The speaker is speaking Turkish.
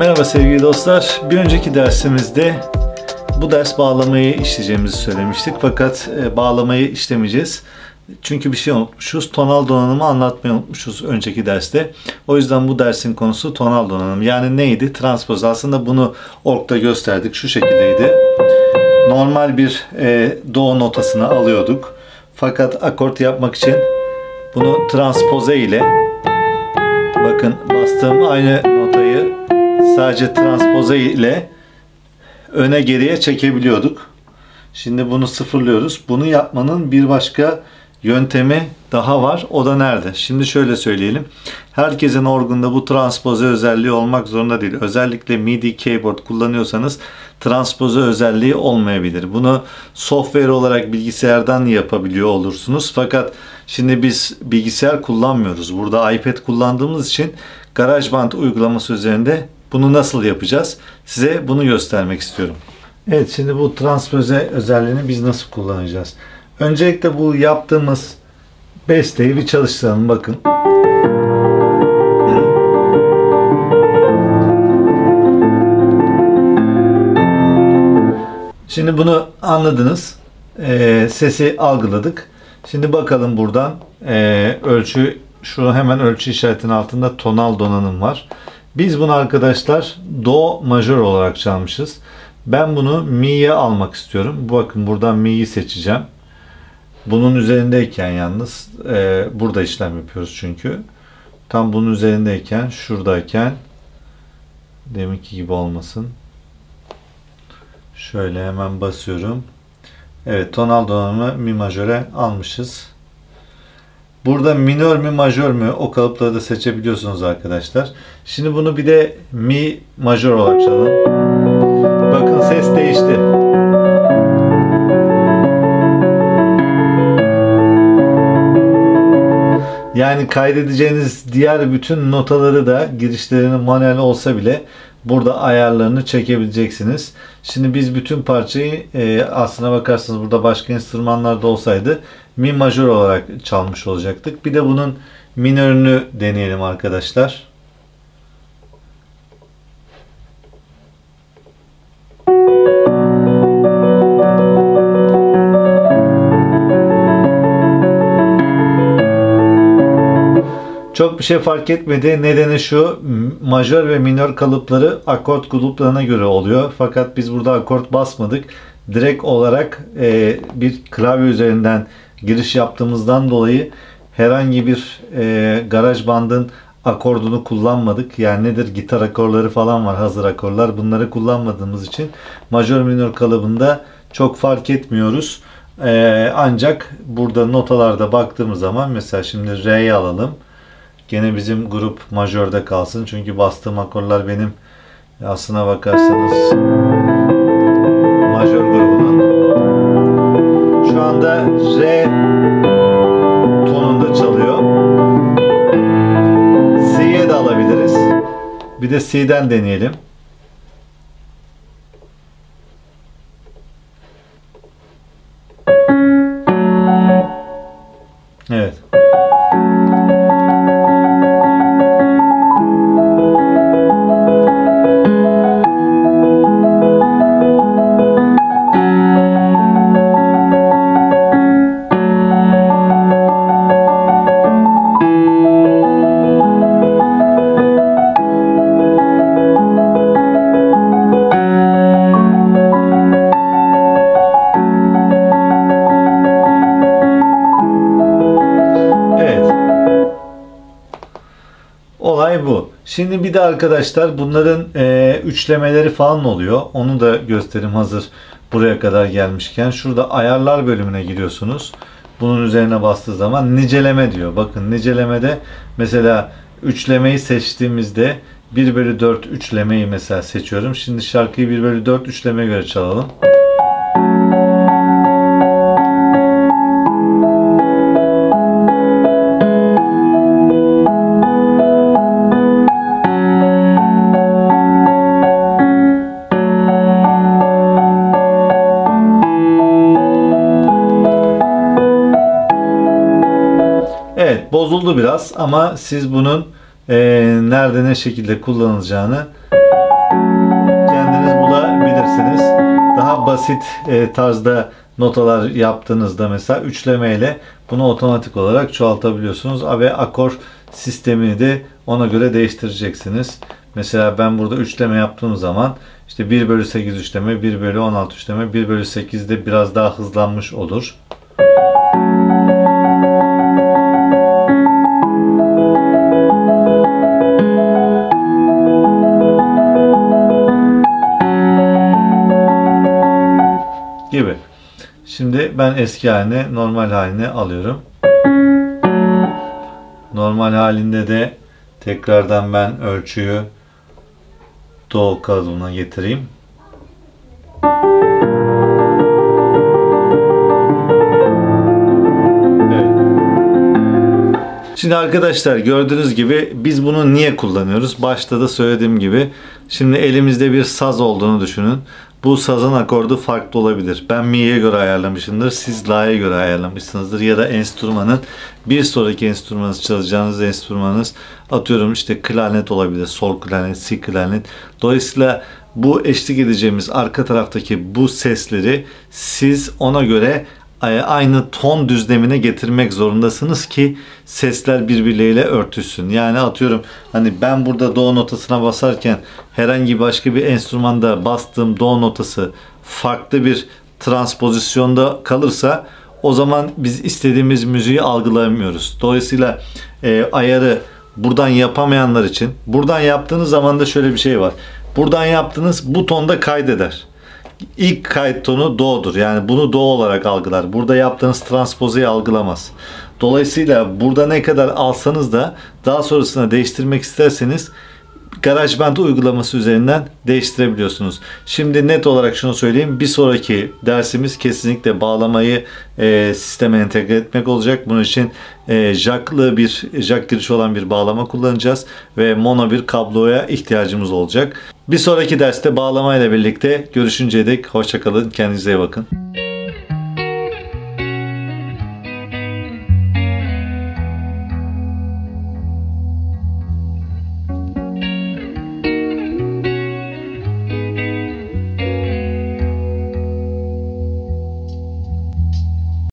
Merhaba sevgili dostlar. Bir önceki dersimizde bu ders bağlamayı işleyeceğimizi söylemiştik. Fakat bağlamayı işlemeyeceğiz. Çünkü bir şey unutmuşuz. Tonal donanımı anlatmayı unutmuşuz önceki derste. O yüzden bu dersin konusu tonal donanım. Yani neydi? Transpoz. Aslında bunu org'da gösterdik. Şu şekildeydi. Normal bir do notasını alıyorduk. Fakat akort yapmak için bunu transpoze ile, bakın bastığım aynı notayı sadece transpoze ile öne geriye çekebiliyorduk. Şimdi bunu sıfırlıyoruz. Bunu yapmanın bir başka yöntemi daha var. O da nerede? Şimdi şöyle söyleyelim. Herkesin orgunda bu transpoze özelliği olmak zorunda değil. Özellikle MIDI keyboard kullanıyorsanız transpoze özelliği olmayabilir. Bunu software olarak bilgisayardan yapabiliyor olursunuz. Fakat şimdi biz bilgisayar kullanmıyoruz. Burada iPad kullandığımız için GarageBand uygulaması üzerinde bunu nasıl yapacağız? Size bunu göstermek istiyorum. Evet, şimdi bu transpoze özelliğini biz nasıl kullanacağız? Öncelikle bu yaptığımız besteyi bir çalıştıralım. Bakın. Şimdi bunu anladınız. Sesi algıladık. Şimdi bakalım buradan ölçü, şu hemen ölçü işaretinin altında tonal donanım var. Biz bunu arkadaşlar do majör olarak çalmışız. Ben bunu mi'ye almak istiyorum. Bakın buradan mi'yi seçeceğim. Bunun üzerindeyken yalnız burada işlem yapıyoruz çünkü. Tam bunun üzerindeyken, şuradayken, deminki gibi olmasın. Şöyle hemen basıyorum. Evet, tonal donanımı mi majöre almışız. Burada minör mü majör mü o kalıpları da seçebiliyorsunuz arkadaşlar. Şimdi bunu bir de mi majör olarak çalalım. Bakın ses değişti. Yani kaydedeceğiniz diğer bütün notaları da girişlerini manuel olsa bile burada ayarlarını çekebileceksiniz. Şimdi biz bütün parçayı aslına bakarsanız burada başka enstrümanlar da olsaydı mi majör olarak çalmış olacaktık. Bir de bunun minörünü deneyelim arkadaşlar. Çok bir şey fark etmedi. Nedeni şu: majör ve minör kalıpları akort gruplarına göre oluyor. Fakat biz burada akort basmadık. Direkt olarak bir klavye üzerinden giriş yaptığımızdan dolayı herhangi bir GarageBand'ın akordunu kullanmadık. Yani nedir? Gitar akorları falan var, hazır akorlar. Bunları kullanmadığımız için majör minör kalıbında çok fark etmiyoruz. Ancak burada notalarda baktığımız zaman mesela şimdi R'yi alalım. Gene bizim grup majörde kalsın. Çünkü bastığım akorlar benim aslına bakarsanız majör grubunun. Şu anda R tonunda çalıyor. C'ye de alabiliriz. Bir de C'den deneyelim. Evet. Olay bu. Şimdi bir de arkadaşlar bunların üçlemeleri falan oluyor. Onu da göstereyim hazır buraya kadar gelmişken. Şurada ayarlar bölümüne giriyorsunuz. Bunun üzerine bastığı zaman niceleme diyor. Bakın nicelemede mesela üçlemeyi seçtiğimizde 1/4 üçlemeyi mesela seçiyorum. Şimdi şarkıyı 1/4 üçlemeye göre çalalım. Evet, bozuldu biraz ama siz bunun nerede ne şekilde kullanılacağını basit tarzda notalar yaptığınızda mesela üçlemeyle bunu otomatik olarak çoğaltabiliyorsunuz ve akor sistemini de ona göre değiştireceksiniz. Mesela ben burada üçleme yaptığım zaman işte 1 bölü 8 üçleme, 1 bölü 16 üçleme, 1 bölü 8 de biraz daha hızlanmış olur. Gibi. Şimdi ben eski haline, normal haline alıyorum. Normal halinde de tekrardan ben ölçüyü do kalıbına getireyim. Evet. Şimdi arkadaşlar gördüğünüz gibi biz bunu niye kullanıyoruz? Başta da söylediğim gibi şimdi elimizde bir saz olduğunu düşünün. Bu sazın akordu farklı olabilir. Ben mi'ye göre ayarlamışımdır. Siz la'ya göre ayarlamışsınızdır. Ya da enstrümanın bir sonraki enstrümanınız, çalacağınız enstrümanınız atıyorum işte klarnet olabilir. Sol klarnet, si klarnet. Dolayısıyla bu eşlik edeceğimiz arka taraftaki bu sesleri siz ona göre aynı ton düzlemine getirmek zorundasınız ki sesler birbirleriyle örtüşsün. Yani atıyorum hani ben burada do notasına basarken herhangi başka bir enstrümanda bastığım do notası farklı bir transpozisyonda kalırsa o zaman biz istediğimiz müziği algılayamıyoruz. Dolayısıyla ayarı buradan yapamayanlar için buradan yaptığınız zaman da şöyle bir şey var. Buradan yaptığınız bu tonda kaydeder. İlk kayıt tonu do'dur. Yani bunu do olarak algılar. Burada yaptığınız transpozeyi algılamaz. Dolayısıyla burada ne kadar alsanız da daha sonrasında değiştirmek isterseniz GarageBand uygulaması üzerinden değiştirebiliyorsunuz. Şimdi net olarak şunu söyleyeyim. Bir sonraki dersimiz kesinlikle bağlamayı sisteme entegre etmek olacak. Bunun için jack girişi olan bir bağlama kullanacağız ve mono bir kabloya ihtiyacımız olacak. Bir sonraki derste bağlamayla birlikte görüşünceye dek hoşça kalın. Kendinize iyi bakın.